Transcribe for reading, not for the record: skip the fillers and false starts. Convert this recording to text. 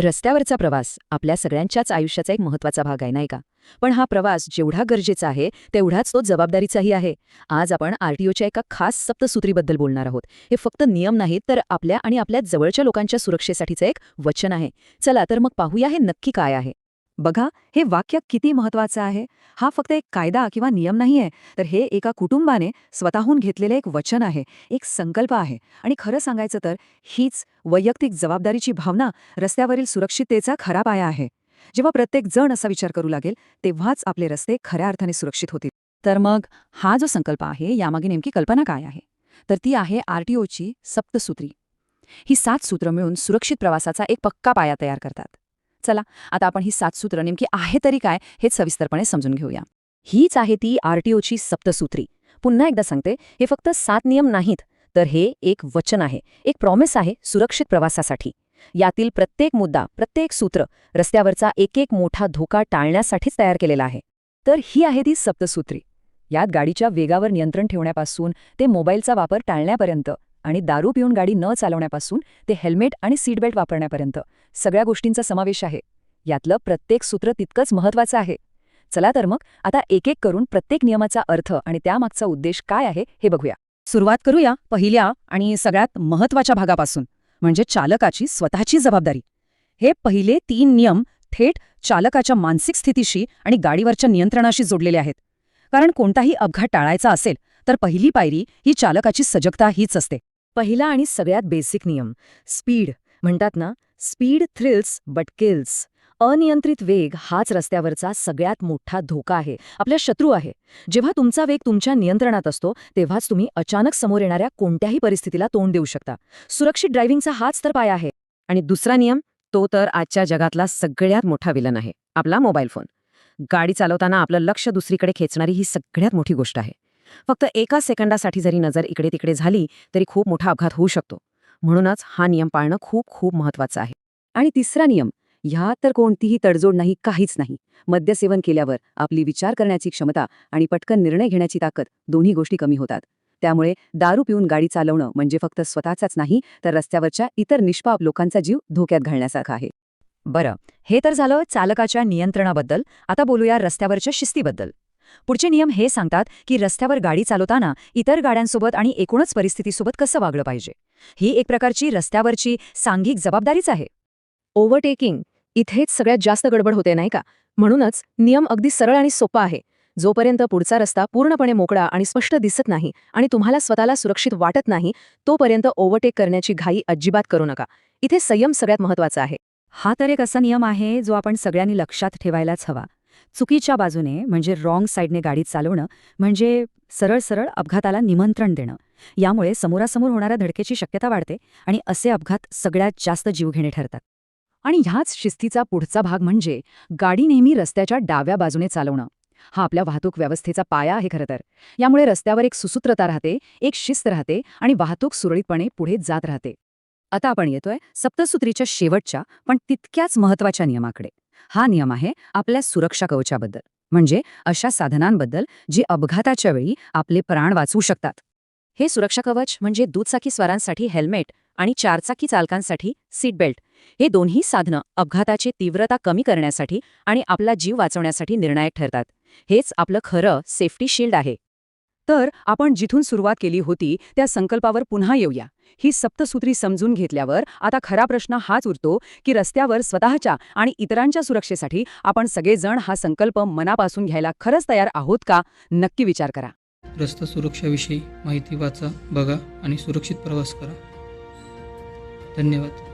रस्त्यावरचा प्रवास आपल्या सगळ्यांच्याच आयुष्याचा एक महत्त्वाचा भाग आहे, नाही का? पण हा प्रवास जेवढा गरजेचा आहे तेवढाच तो जबाबदारीचाही आहे. आज आपण आरटीओच्या एका खास सप्तसूत्रीबद्दल बोलणार आहोत. हे फक्त नियम नाहीत, तर आपल्या आणि आपल्या जवळच्या लोकांच्या सुरक्षेसाठीचं एक वचन आहे. चला तर मग पाहूया हे नक्की काय आहे. बघा, हे वाक्य किती महत्वाचं आहे. हा फक्त एक कायदा किंवा नियम नाहीये, तर हे एका कुटुंबाने स्वतःहून घेतलेले एक वचन आहे, एक संकल्प आहे. आणि खरं सांगायचं तर हीच वैयक्तिक जबाबदारीची भावना रस्त्यावरील सुरक्षिततेचा खरा पाया आहे. जेव्हा प्रत्येक जण असा विचार करू लागेल, तेव्हाच आपले रस्ते खऱ्या अर्थाने सुरक्षित होतील. तर मग हा जो संकल्प आहे यामागे नेमकी कल्पना काय आहे? तर ती आहे आरटीओची सप्तसूत्री. ही 7 सूत्र मिळून सुरक्षित प्रवासाचा एक पक्का पाया तयार करतात. चला आता आपण ही 7 सूत्र नेमकी आहे तरी काय हे सविस्तरपणे समजून घेऊया. हीच आहे ती आरटीओची सप्तसूत्री. पुन्हा एकदा सांगते, हे फक्त 7 नियम नाहीत, तर हे एक वचन आहे, एक प्रॉमिस आहे सुरक्षित प्रवासासाठी. यातील प्रत्येक मुद्दा, प्रत्येक सूत्र रस्त्यावरचा एक एक मोठा धोका टाळण्यासाठीच तयार केलेला आहे. तर ही आहे ती सप्तसूत्री. यात गाडीच्या वेगावर नियंत्रण ठेवण्यापासून ते मोबाईलचा वापर टाळण्यापर्यंत आणि दारू पिऊन गाडी न चालवण्यापासून ते हेल्मेट आणि सीट बेल्ट वापरण्यापर्यंत सगळ्या गोष्टींचा समावेश आहे. यातलं प्रत्येक सूत्र तितकंच महत्त्वाचं आहे. चला तर मग आता एक एक करून प्रत्येक नियमाचा अर्थ आणि त्यामागचा उद्देश काय आहे हे बघूया. सुरुवात करूया पहिल्या आणि सगळ्यात महत्वाच्या भागापासून, म्हणजे चालकाची स्वतःची जबाबदारी. हे पहिले 3 नियम थेट चालकाच्या मानसिक स्थितीशी आणि गाडीवरच्या नियंत्रणाशी जोडलेले आहेत. कारण कोणताही अपघात टाळायचा असेल तर पहिली पायरी ही चालकाची सजगता हीच असते. पहिला आणि सगळ्यात बेसिक नियम, स्पीड. म्हणतात ना, स्पीड थ्रिल्स बट किल्स. अनियंत्रित वेग हाच रस्त्यावरचा सगळ्यात मोठा धोका आहे, आपला शत्रू आहे. जेव्हा तुमचा वेग तुमच्या नियंत्रणात असतो तेव्हाच तुम्ही अचानक समोर येणाऱ्या कोणत्याही परिस्थितीला तोंड देऊ शकता. सुरक्षित ड्रायव्हिंगचा हाच तर पाया आहे. आणि दुसरा नियम, तो तर आजच्या जगातला सगळ्यात मोठा विलन आहे, आपला मोबाईल फोन. गाडी चालवताना आपलं लक्ष दुसरीकडे खेचणारी ही सगळ्यात मोठी गोष्ट आहे. फक्त एका सेकंदासाठी जरी नजर इकडे तिकडे झाली तरी खूप मोठा अपघात होऊ शकतो. म्हणूनच हा नियम पाळणं खूप खूप महत्वाचं आहे. आणि तिसरा नियम, ह्यात तर कोणतीही तडजोड नाही, काहीच नाही. मद्यसेवन केल्यावर आपली विचार करण्याची क्षमता आणि पटकन निर्णय घेण्याची ताकद दोन्ही गोष्टी कमी होतात. त्यामुळे दारू पिऊन गाडी चालवणं म्हणजे फक्त स्वतःचाच नाही, तर रस्त्यावरच्या इतर निष्पाप लोकांचा जीव धोक्यात घालण्यासारखा आहे. बरं, हे तर झालं चालकाच्या नियंत्रणाबद्दल. आता बोलूया रस्त्यावरच्या शिस्तीबद्दल. पुढचे नियम हे सांगतात की रस्त्यावर गाडी चालवताना इतर गाड्यांसोबत आणि एकूणच परिस्थितीसोबत कसं वागलं पाहिजे. ही एक प्रकारची रस्त्यावरची सांघिक जबाबदारीच आहे. ओव्हरटेकिंग, इथेच सगळ्यात जास्त गडबड होते नाही का? म्हणूनच नियम अगदी सरळ आणि सोपा आहे. जोपर्यंत पुढचा रस्ता पूर्णपणे मोकळा आणि स्पष्ट दिसत नाही आणि तुम्हाला स्वतःला सुरक्षित वाटत नाही, तोपर्यंत ओव्हरटेक करण्याची घाई अजिबात करू नका. इथे संयम सगळ्यात महत्वाचा आहे. हा तर एक असा नियम आहे जो आपण सगळ्यांनी लक्षात ठेवायलाच हवा. चुकीच्या बाजूने म्हणजे रॉंग साईडने गाडी चालवणं म्हणजे सरळ सरळ अपघाताला निमंत्रण देणं. यामुळे समोरासमोर होणाऱ्या धडकेची शक्यता वाढते आणि असे अपघात सगळ्यात जास्त जीवघेणे ठरतात. आणि ह्याच शिस्तीचा पुढचा भाग म्हणजे गाडी नेहमी रस्त्याच्या डाव्या बाजूने चालवणं. हा आपल्या वाहतूक व्यवस्थेचा पाया आहे खरं तर. यामुळे रस्त्यावर एक सुसूत्रता राहते, एक शिस्त राहते आणि वाहतूक सुरळीतपणे पुढे जात राहते. आता आपण येतोय सप्तसूत्रीच्या शेवटच्या पण तितक्याच महत्त्वाच्या नियमाकडे. हा नियम आहे आपल्या सुरक्षा कवचाबद्दल, म्हणजे अशा साधनांबद्दल जी अपघाताच्या वेळी आपले प्राण वाचवू शकतात. हे सुरक्षा कवच म्हणजे दुचाकी स्वारांसाठी हेल्मेट आणि 4चाकी चालकांसाठी सीट बेल्ट. हे दोन्ही साधनं अपघाताची तीव्रता कमी करण्यासाठी आणि आपला जीव वाचवण्यासाठी निर्णायक ठरतात. हेच आपलं खरं सेफ्टी शील्ड आहे. तर आपण जिथून सुरुवात केली होती त्या संकल्पावर पुन्हा येऊया. ही सप्तसूत्री समजून घेतल्यावर आता खरा प्रश्न हाच उरतो की रस्त्यावर स्वतःच्या आणि इतरांच्या सुरक्षेसाठी आपण सगळेजण हा संकल्प मनापासून घ्यायला खरंच तयार आहोत का? नक्की विचार करा. रस्ता सुरक्षाविषयी माहिती वाचा, बघा आणि सुरक्षित प्रवास करा. धन्यवाद.